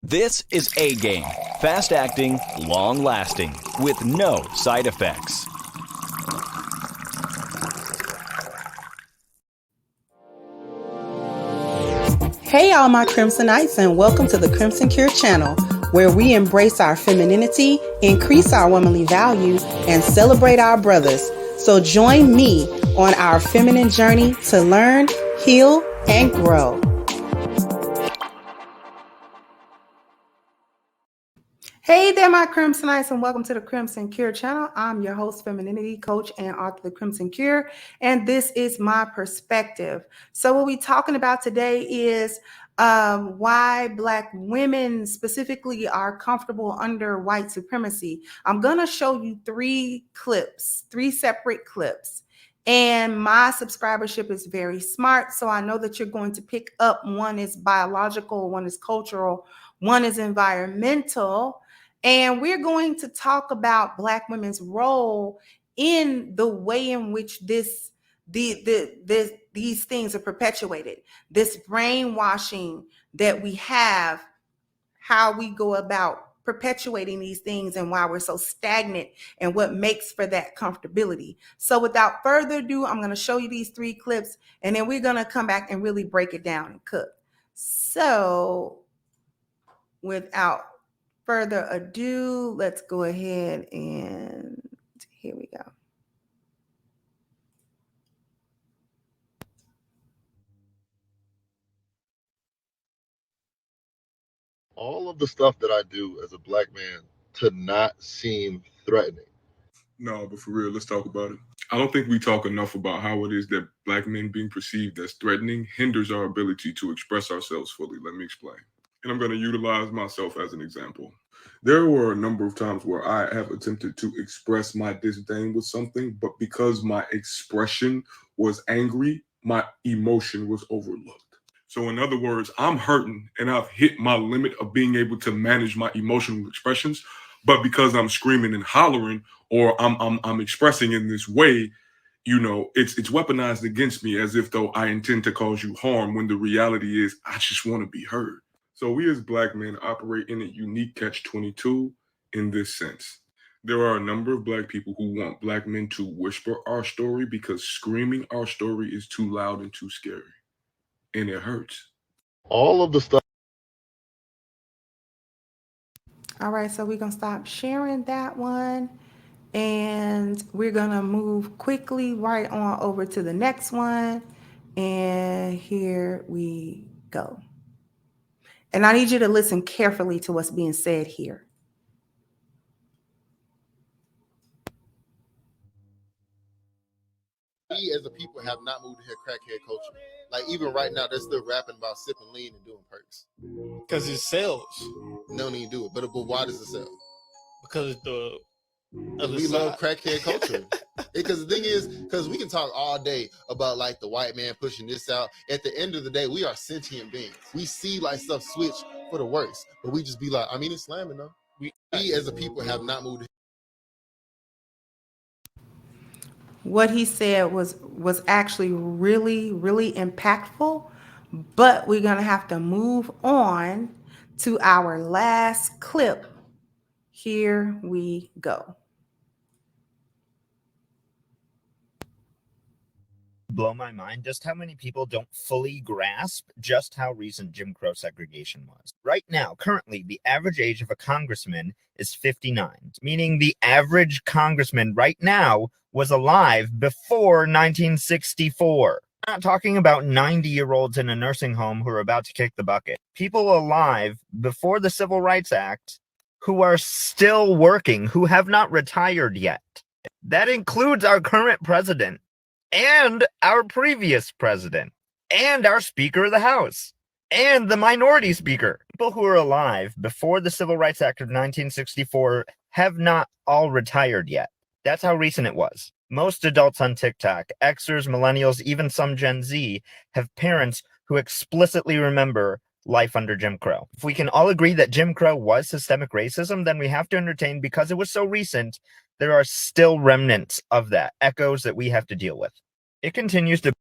This is A-Game, fast-acting, long-lasting, with no side effects. Hey all my Crimsonites, and welcome to the Crimson Cure channel, where we embrace our femininity, increase our womanly value, and celebrate our brothers. So join me on our feminine journey to learn, heal, and grow. Hey there, my Crimsonites, and welcome to the Crimson Cure channel. I'm your host, femininity coach, and author of the Crimson Cure, and this is my perspective. So what we're talking about today is why Black women specifically are comfortable under white supremacy. I'm going to show you three separate clips. And my subscribership is very smart, so I know that you're going to pick up. One is biological, one is cultural, one is environmental. And we're going to talk about Black women's role in the way in which these things are perpetuated, this brainwashing that we have, how we go about perpetuating these things and why we're so stagnant and what makes for that comfortability. So without further ado, I'm going to show you these three clips, and then we're going to come back and really break it down and cook. So without further ado, let's go ahead and here we go. All of the stuff that I do as a Black man to not seem threatening. No, but for real, let's talk about it. I don't think we talk enough about how it is that Black men being perceived as threatening hinders our ability to express ourselves fully. Let me explain. And I'm going to utilize myself as an example. There were a number of times where I have attempted to express my disdain with something, but because my expression was angry, my emotion was overlooked. So in other words, I'm hurting and I've hit my limit of being able to manage my emotional expressions. But because I'm screaming and hollering, or I'm expressing in this way, you know, it's weaponized against me as if though I intend to cause you harm, when the reality is I just want to be heard. So we as Black men operate in a unique catch-22 in this sense. There are a number of Black people who want Black men to whisper our story because screaming our story is too loud and too scary. And it hurts. All of the stuff. All right, so we're going to stop sharing that one, and we're going to move quickly right on over to the next one. And here we go. And I need you to listen carefully to what's being said here. We as a people have not moved to crackhead culture. Like even right now, they're still rapping about sipping lean and doing perks. Because it sells. No need to do it. But why does it sell? Because we love crackhead culture. Because the thing is, because we can talk all day about like the white man pushing this out. At the end of the day, we are sentient beings. We see like stuff switch for the worse, but we just be like, I mean, it's slamming though. We as a people have not moved. What he said was actually really, really impactful, but we're going to have to move on to our last clip. Here we go. Blow my mind just how many people don't fully grasp just how recent Jim Crow segregation was. Right now, currently, the average age of a congressman is 59, meaning the average congressman right now was alive before 1964. I'm not talking about 90-year-olds in a nursing home who are about to kick the bucket. People alive before the Civil Rights Act who are still working, who have not retired yet. That includes our current president, and our previous president, and our Speaker of the House, and the minority speaker. People who are alive before the Civil Rights Act of 1964 have not all retired yet. That's how recent it was. Most adults on TikTok, Xers, millennials, even some Gen Z, have parents who explicitly remember life under Jim Crow. If we can all agree that Jim Crow was systemic racism, then we have to entertain, because it was so recent, there are still remnants of that, echoes that we have to deal with. It continues to.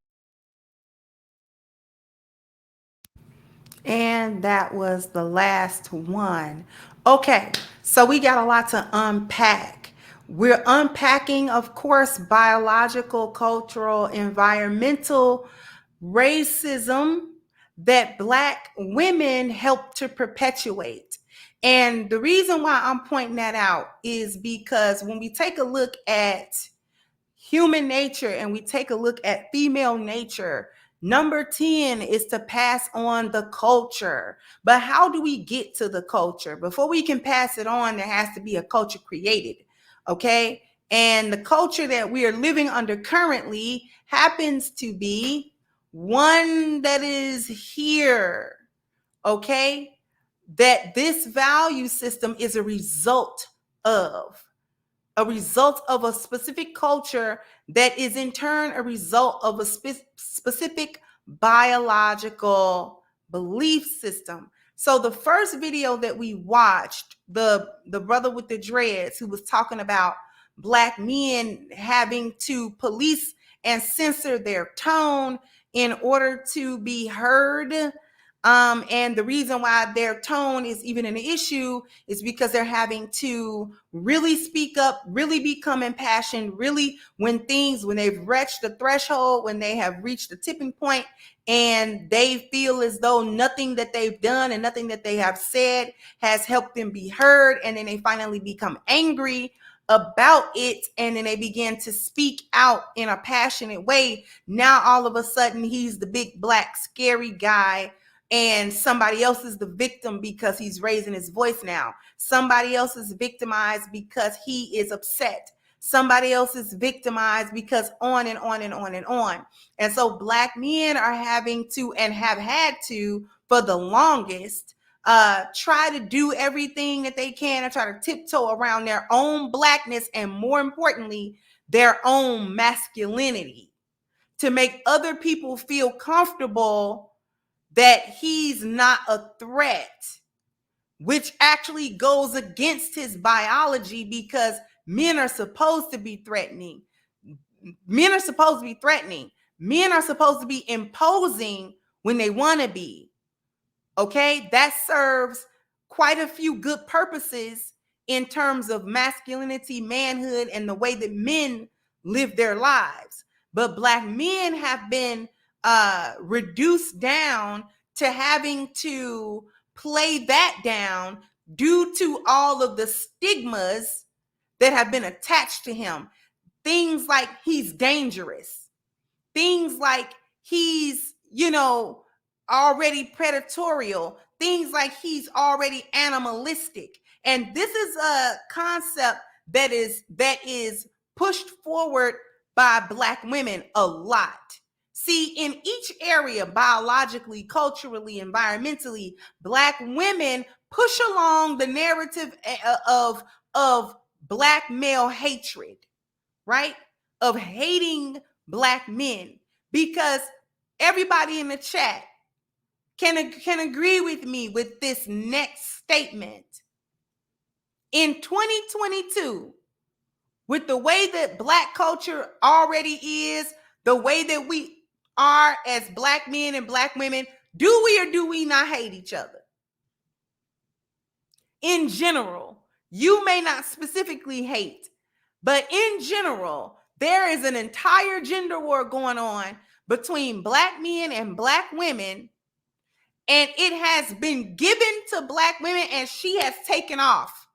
And that was the last one. Okay, so we got a lot to unpack. We're unpacking, of course, biological, cultural, environmental racism that Black women help to perpetuate. And the reason why I'm pointing that out is because when we take a look at human nature and we take a look at female nature, number 10 is to pass on the culture. But how do we get to the culture? Before we can pass it on, there has to be a culture created. Okay. And the culture that we are living under currently happens to be one that is here. Okay. That this value system is a result of a specific culture that is in turn a result of a specific biological belief system. So the first video that we watched, the brother with the dreads who was talking about Black men having to police and censor their tone in order to be heard. And the reason why their tone is even an issue is because they're having to really speak up, really become impassioned, really when they've reached the threshold, when they have reached the tipping point, and they feel as though nothing that they've done and nothing that they have said has helped them be heard. And then they finally become angry about it, and then they begin to speak out in a passionate way. Now all of a sudden he's the big black scary guy, and somebody else is the victim because he's raising his voice now. Somebody else is victimized because he is upset. Somebody else is victimized because on and on and on and on. And so Black men are having to, and have had to for the longest, try to do everything that they can and try to tiptoe around their own Blackness, and more importantly, their own masculinity, to make other people feel comfortable that he's not a threat, which actually goes against his biology, because men are supposed to be threatening. Men are supposed to be threatening. Men are supposed to be imposing when they want to be. Okay, that serves quite a few good purposes in terms of masculinity, manhood, and the way that men live their lives. But Black men have been reduced down to having to play that down due to all of the stigmas that have been attached to him. Things like he's dangerous. Things like he's, already predatorial. Things like he's already animalistic. And this is a concept that is pushed forward by Black women a lot. See, in each area, biologically, culturally, environmentally, Black women push along the narrative of Black male hatred, right? Of hating Black men, because everybody in the chat can agree with me with this next statement. In 2022, with the way that Black culture already is, the way that we are as Black men and Black women, do we or do we not hate each other? In general, you may not specifically hate, but in general, there is an entire gender war going on between Black men and Black women, and it has been given to Black women, and she has taken off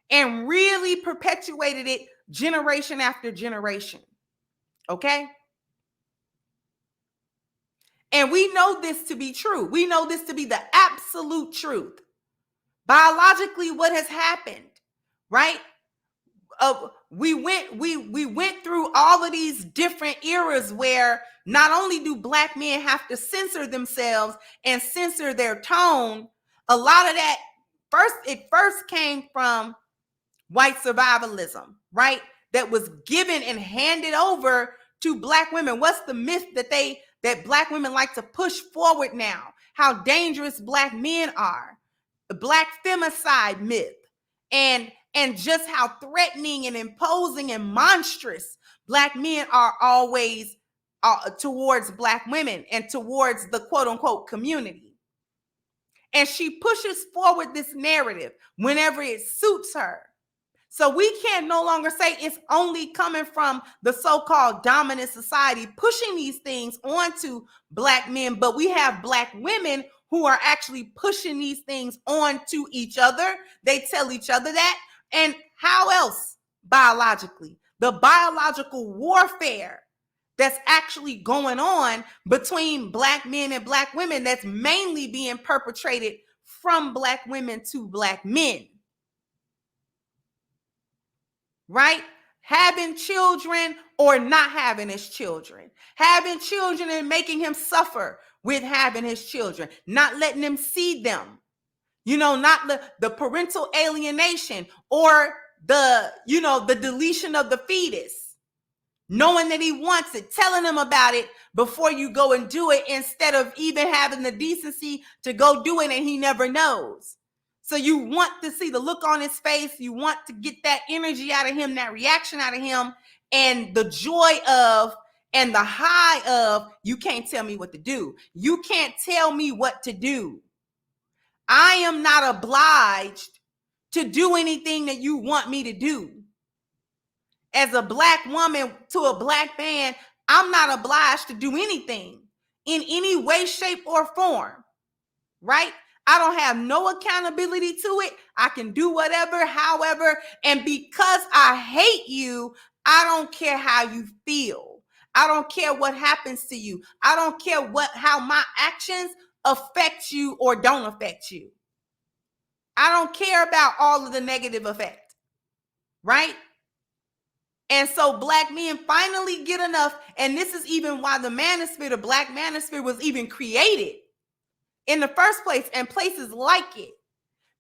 and really perpetuated it generation after generation. Okay? And we know this to be true. We know this to be the absolute truth. Biologically, what has happened, right? We went through all of these different eras where not only do Black men have to censor themselves and censor their tone, a lot of that first came from white survivalism, right? That was given and handed over to Black women. What's the myth that Black women like to push forward now? How dangerous Black men are. The Black femicide myth. And just how threatening and imposing and monstrous Black men are always towards Black women and towards the quote unquote community. And she pushes forward this narrative whenever it suits her. So we can't no longer say it's only coming from the so-called dominant society pushing these things onto Black men, but we have Black women who are actually pushing these things onto each other. They tell each other that. And how else biologically? The biological warfare that's actually going on between Black men and Black women that's mainly being perpetrated from Black women to Black men. Right? Having children or not having his children. Having children and making him suffer with having his children. Not letting him see them. Not the parental alienation or the deletion of the fetus. Knowing that he wants it, telling him about it before you go and do it instead of even having the decency to go do it and he never knows. So you want to see the look on his face. You want to get that energy out of him, that reaction out of him, and the joy of and the high of, you can't tell me what to do. You can't tell me what to do. I am not obliged to do anything that you want me to do. As a Black woman to a Black man, I'm not obliged to do anything in any way, shape, or form. Right? I don't have no accountability to it. I can do whatever, however, and because I hate you, I don't care how you feel. I don't care what happens to you. I don't care how my actions affect you or don't affect you. I don't care about all of the negative effect, right? And so Black men finally get enough, and this is even why the Black Manosphere was even created in the first place, and places like it,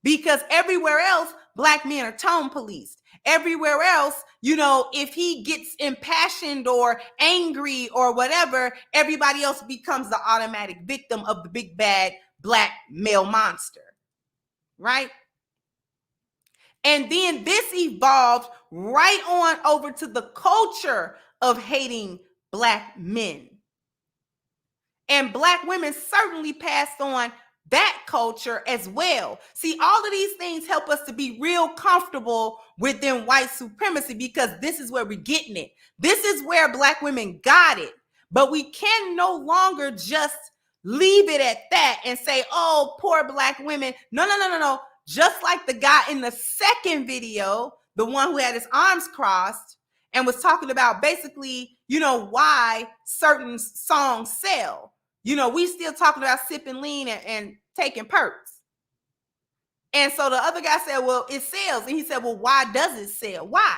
because everywhere else, Black men are tone policed. Everywhere else, if he gets impassioned or angry or whatever, everybody else becomes the automatic victim of the big bad Black male monster, right? And then this evolved right on over to the culture of hating Black men. And Black women certainly passed on that culture as well. See, all of these things help us to be real comfortable within white supremacy, because this is where we're getting it. This is where Black women got it. But we can no longer just leave it at that and say, oh, poor Black women. No. Just like the guy in the second video, the one who had his arms crossed and was talking about basically, why certain songs sell. We still talking about sipping lean and taking perks. And so the other guy said, well, it sells. And he said, well, why does it sell? Why?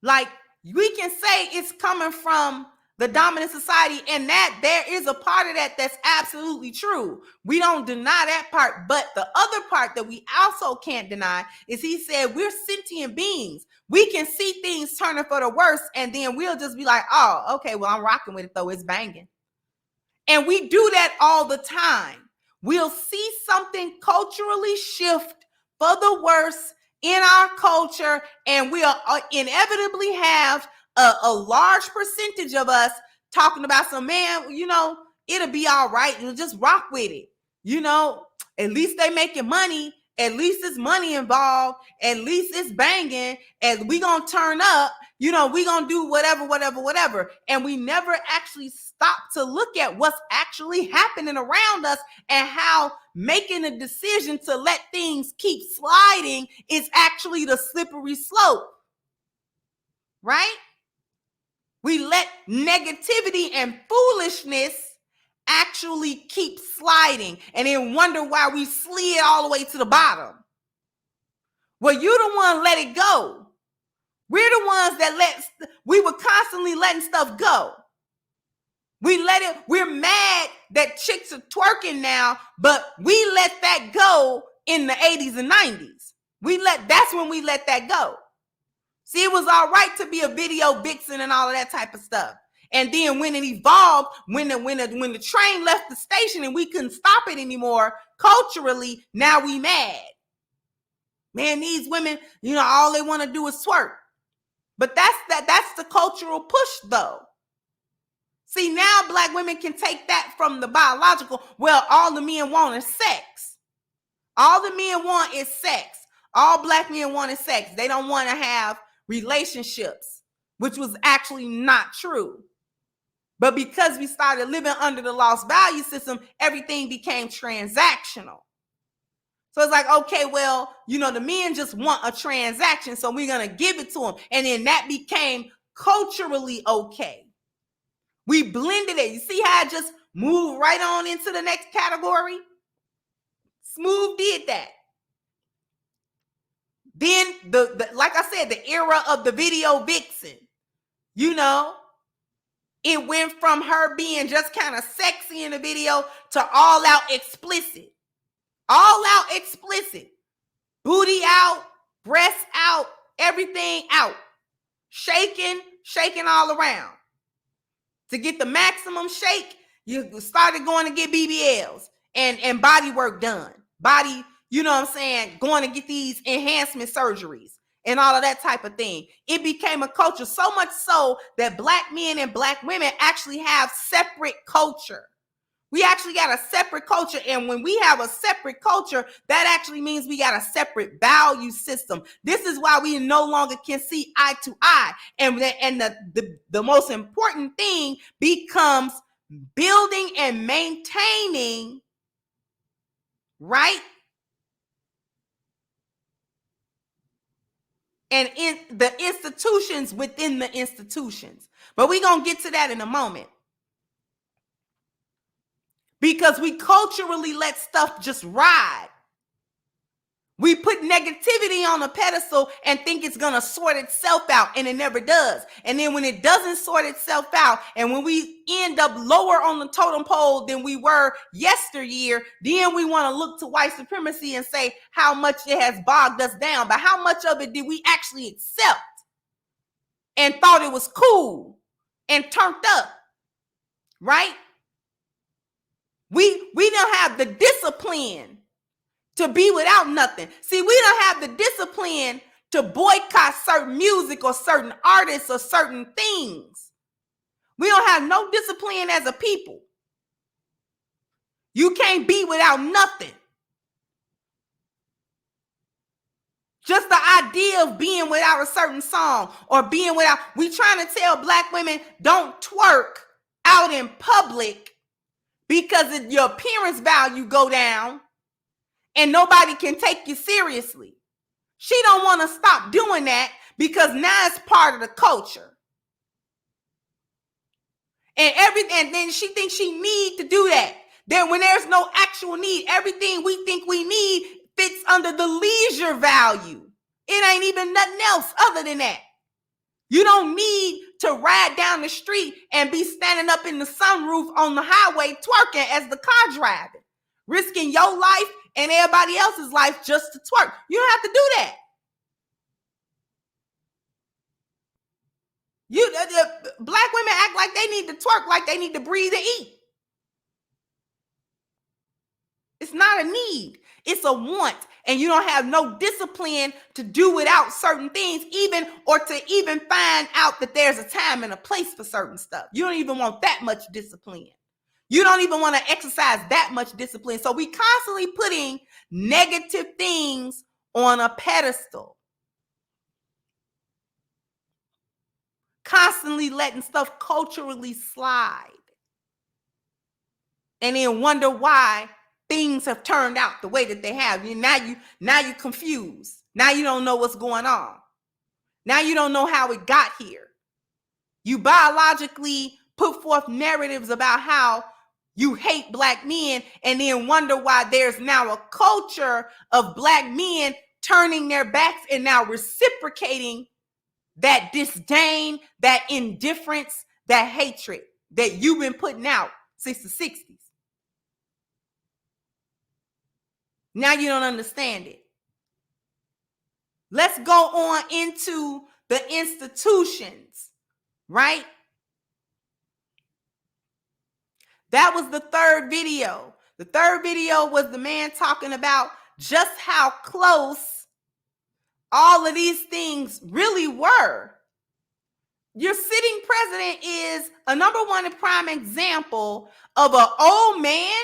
Like, we can say it's coming from the dominant society, and that there is a part of that that's absolutely true. We don't deny that part. But the other part that we also can't deny is he said we're sentient beings. We can see things turning for the worse, and then we'll just be like, oh, okay, well, I'm rocking with it, though. It's banging. And we do that all the time. We'll see something culturally shift for the worse in our culture, and we'll inevitably have a large percentage of us talking about some, man, it'll be all right. You'll just rock with it. At least they making money. At least it's money involved. At least it's banging. And we gonna turn up. We gonna do whatever. And we never actually stop to look at what's actually happening around us and how making a decision to let things keep sliding is actually the slippery slope, right? We let negativity and foolishness actually keep sliding and then wonder why we slid all the way to the bottom. Well, you the one let it go. We're the ones that we were constantly letting stuff go. We're mad that chicks are twerking now, but we let that go in the 80s and 90s. That's when we let that go. See, it was all right to be a video vixen and all of that type of stuff. And then when it evolved, when the train left the station and we couldn't stop it anymore, culturally, now we mad. Man, these women, all they want to do is twerk. But that's the cultural push, though. See, now black women can take that from the biological. Well, all the men want is sex. All the men want is sex. All black men want is sex. They don't want to have relationships, which was actually not true. But because we started living under the lost value system, everything became transactional. So it's like, okay, well, the men just want a transaction, so we're going to give it to them. And then that became culturally okay. We blended it. You see how it just moved right on into the next category? Smooth did that. Then, like I said, the era of the video vixen, it went from her being just kind of sexy in the video to all out explicit. All out explicit. Booty out, breasts out, everything out. Shaking all around. To get the maximum shake, you started going to get BBLs and body work done. Body, going to get these enhancement surgeries and all of that type of thing. It became a culture, so much so that black men and black women actually have separate culture. We actually got a separate culture. And when we have a separate culture, that actually means we got a separate value system. This is why we no longer can see eye to eye. And the most important thing becomes building and maintaining, right? And in the institutions within the institutions. But we're going to get to that in a moment. Because we culturally let stuff just ride. We put negativity on a pedestal and think it's going to sort itself out, and it never does. And then when it doesn't sort itself out, and when we end up lower on the totem pole than we were yesteryear, then we want to look to white supremacy and say how much it has bogged us down. But how much of it did we actually accept and thought it was cool and turned up, right? We don't have the discipline to be without nothing. See, we don't have the discipline to boycott certain music or certain artists or certain things. We don't have no discipline as a people. You can't be without nothing. Just the idea of being without a certain song or being without, we trying to tell black women don't twerk out in public because your appearance value go down and nobody can take you seriously. She don't want to stop doing that because now it's part of the culture. And then she thinks she need to do that. Then when there's no actual need, everything we think we need fits under the leisure value. It ain't even nothing else other than that. You don't need to ride down the street and be standing up in the sunroof on the highway twerking as the car driving, risking your life and everybody else's life just to twerk. You don't have to do that. Black women act like they need to twerk, like they need to breathe and eat. It's not a need. It's a want. And you don't have no discipline to do without certain things, or to even find out that there's a time and a place for certain stuff. You don't even want that much discipline. You don't even want to exercise that much discipline. So we constantly putting negative things on a pedestal. Constantly letting stuff culturally slide. And then wonder why things have turned out the way that they have. Now you're confused. Now you don't know what's going on. Now you don't know how it got here. You biologically put forth narratives about how you hate black men and then wonder why there's now a culture of black men turning their backs and now reciprocating that disdain, that indifference, that hatred that you've been putting out since the 60s. Now you don't understand it. Let's go on into the institutions, right? That was the third video. The third video was the man talking about just how close all of these things really were Your sitting president is a number one and prime example of an old man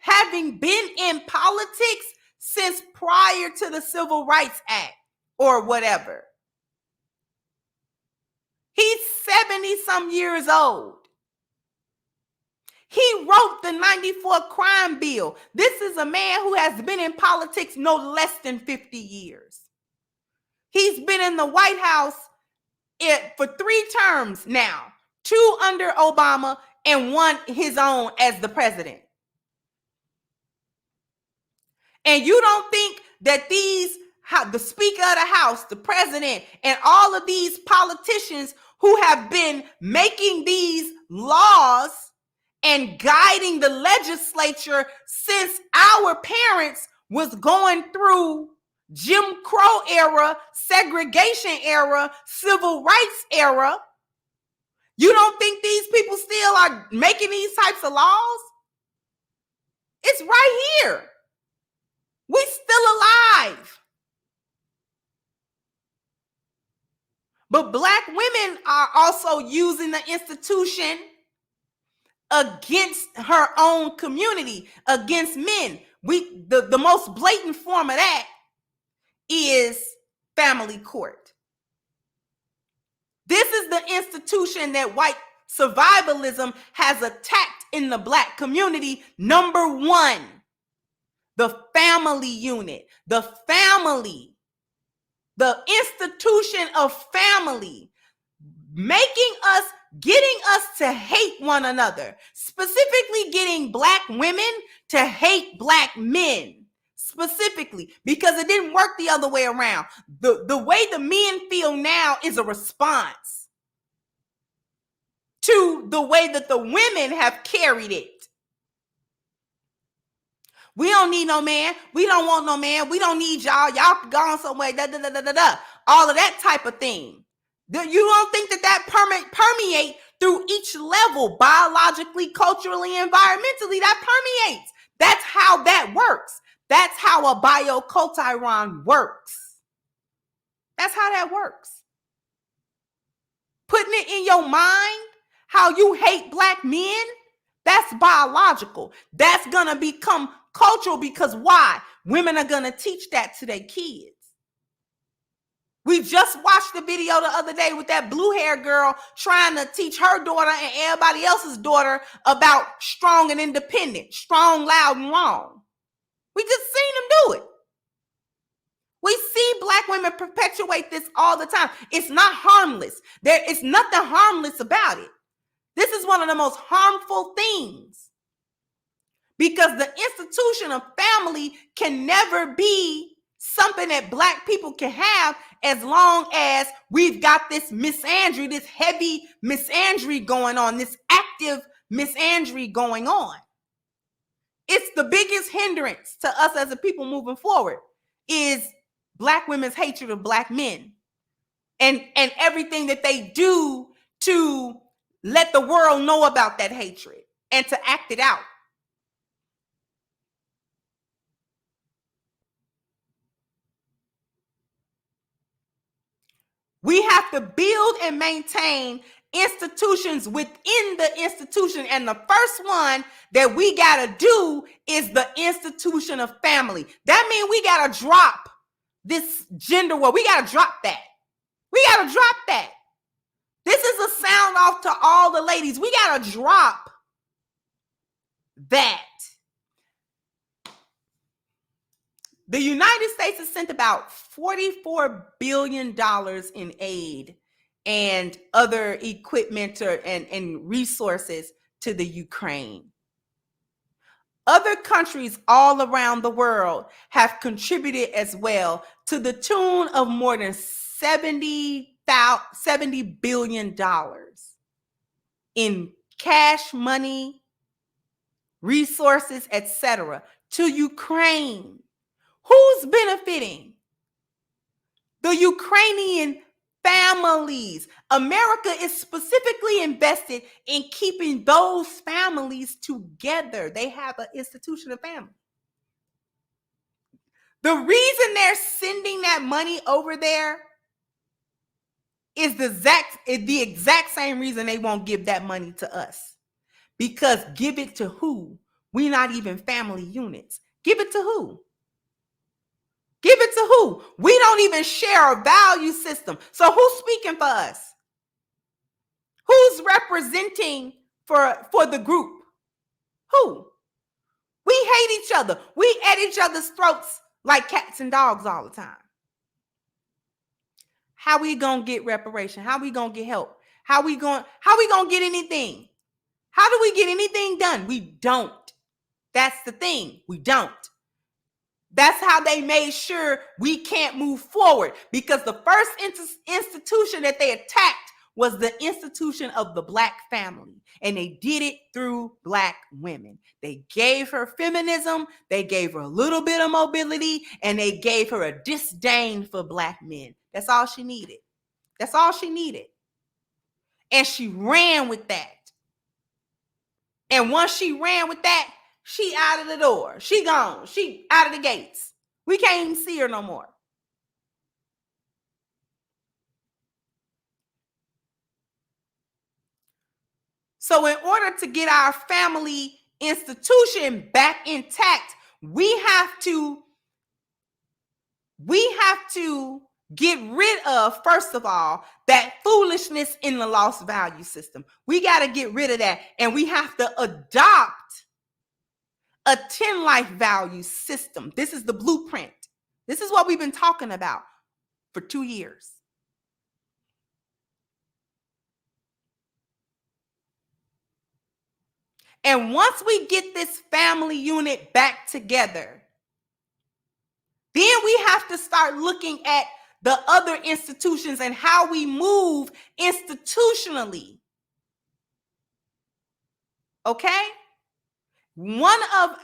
having been in politics since prior to the Civil Rights Act or whatever. He's 70 some years old. He wrote the 94 crime bill. This is a man who has been in politics no less than 50 years. He's been in the White House for 3 terms now, 2 under Obama and 1 his own as the president. And you don't think that the Speaker of the House, the president, and all of these politicians who have been making these laws and guiding the legislature since our parents was going through Jim Crow era, segregation era, civil rights era, you don't think these people still are making these types of laws? It's right here. We still alive. But Black women are also using the institution against her own community, against men. The most blatant form of that is family court. This is the institution that white survivalism has attacked in the Black community. Number 1, the family unit, the family, the institution of family, getting us to hate one another, specifically getting Black women to hate Black men, specifically, because it didn't work the other way around. The way the men feel now is a response to the way that the women have carried it. We don't need no man. We don't want no man. We don't need y'all. Y'all gone somewhere. All of that type of thing. You don't think that permeate through each level, biologically, culturally, environmentally? That permeates. That's how that works. That's how a bioculturon works. That's how that works. Putting it in your mind how you hate Black men, that's biological. That's going to become cultural, because why? Women are going to teach that to their kids. We just watched the video the other day with that blue-haired girl trying to teach her daughter and everybody else's daughter about strong and independent, strong, loud, and wrong. We just seen them do it. We see Black women perpetuate this all the time. It's not harmless. There is nothing harmless about it. This is one of the most harmful things, because the institution of family can never be something that Black people can have as long as we've got this misandry, this heavy misandry going on, this active misandry going on. It's the biggest hindrance to us as a people moving forward is Black women's hatred of Black men and everything that they do to let the world know about that hatred and to act it out. We have to build and maintain institutions within the institution. And the first one that we got to do is the institution of family. That means we got to drop this gender war. We got to drop that. We got to drop that. This is a sound off to all the ladies. We got to drop that. The United States has sent about $44 billion in aid and other equipment and resources to the Ukraine. Other countries all around the world have contributed as well, to the tune of more than $70 billion in cash, money, resources, etc., to Ukraine. Who's benefiting? The Ukrainian families. America is specifically invested in keeping those families together. They have an institution of family. The reason they're sending that money over there is the exact same reason they won't give that money to us. Because give it to who? We're not even family units. Give it to who? Give it to who? We don't even share a value system. So who's speaking for us? Who's representing for the group? Who? We hate each other. We at each other's throats like cats and dogs all the time. How we gonna get reparation? How we gonna get help? How we gonna get anything? How do we get anything done? We don't. That's the thing. We don't. That's how they made sure we can't move forward, because the first institution that they attacked was the institution of the Black family, and they did it through Black women. They gave her feminism, they gave her a little bit of mobility, and they gave her a disdain for Black men. That's all she needed. That's all she needed. And she ran with that. And once she ran with that, she out of the door. She gone. She out of the gates. We can't even see her no more. So in order to get our family institution back intact, we have to get rid of, first of all, that foolishness in the lost value system. We got to get rid of that, and we have to adopt a 10 life value system. This is the blueprint. This is what we've been talking about for 2 years. And once we get this family unit back together, then we have to start looking at the other institutions and how we move institutionally. Okay? One of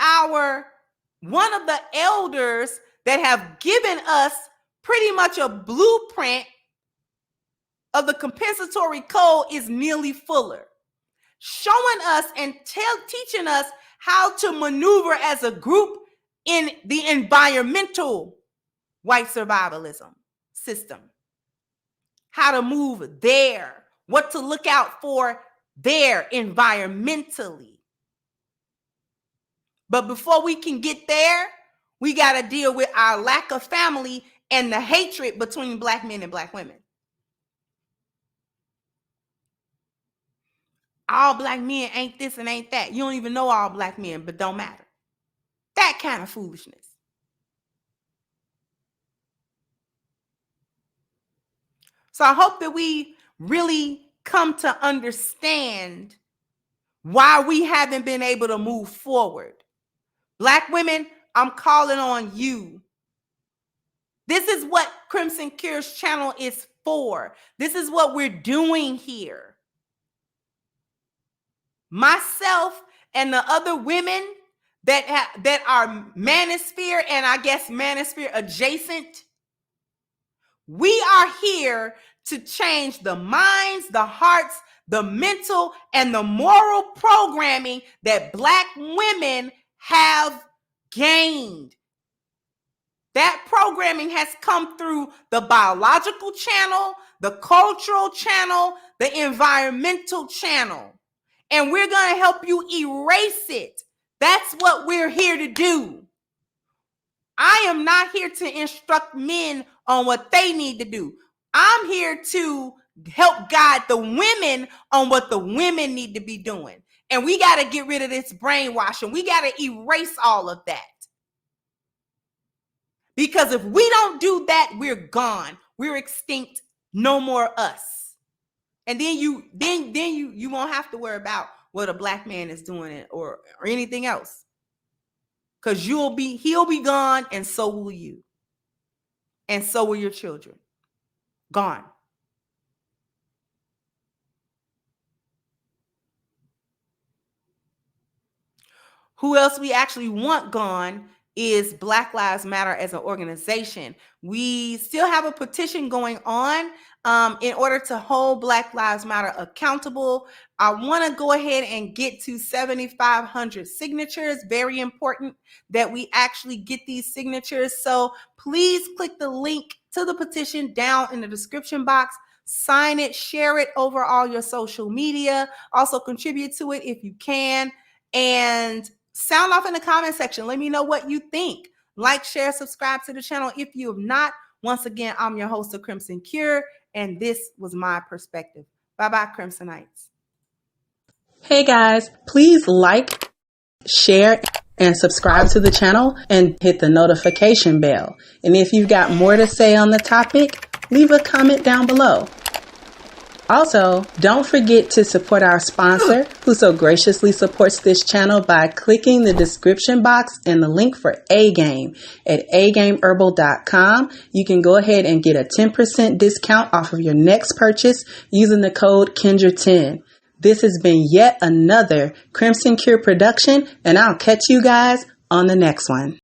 the elders that have given us pretty much a blueprint of the compensatory code is Neely Fuller, showing us and teaching us how to maneuver as a group in the environmental white survivalism system, how to move there, what to look out for there environmentally. But before we can get there, we got to deal with our lack of family and the hatred between Black men and Black women. All Black men ain't this and ain't that. You don't even know all Black men, but don't matter. That kind of foolishness. So I hope that we really come to understand why we haven't been able to move forward. Black women, I'm calling on you. This is what Crimson Cure's channel is for. This is what we're doing here. Myself and the other women that are Manosphere and I guess Manosphere adjacent, we are here to change the minds, the hearts, the mental, and the moral programming that Black women have gained. That programming has come through the biological channel, the cultural channel, the environmental channel. And we're going to help you erase it. That's what we're here to do. I am not here to instruct men on what they need to do. I'm here to help guide the women on what the women need to be doing. And we got to get rid of this brainwashing. We got to erase all of that. Because if we don't do that, we're gone. We're extinct. No more us. And then you won't have to worry about what a Black man is doing or anything else. Because he'll be gone, and so will you. And so will your children. Gone. Who else we actually want gone is Black Lives Matter as an organization. We still have a petition going on in order to hold Black Lives Matter accountable. I want to go ahead and get to 7,500 signatures. Very important that we actually get these signatures. So please click the link to the petition down in the description box sign it, share it over all your social media. Also contribute to it if you can. And sound off in the comment section. Let me know what you think. Like, share, subscribe to the channel if you have not. Once again, I'm your host of Crimson Cure, and this was my perspective. Bye-bye, Crimsonites. Hey guys, please like, share, and subscribe to the channel and hit the notification bell. And if you've got more to say on the topic, leave a comment down below. Also, don't forget to support our sponsor, who so graciously supports this channel by clicking the description box and the link for A-Game at agameherbal.com. You can go ahead and get a 10% discount off of your next purchase using the code Kendra10. This has been yet another Crimson Cure production, and I'll catch you guys on the next one.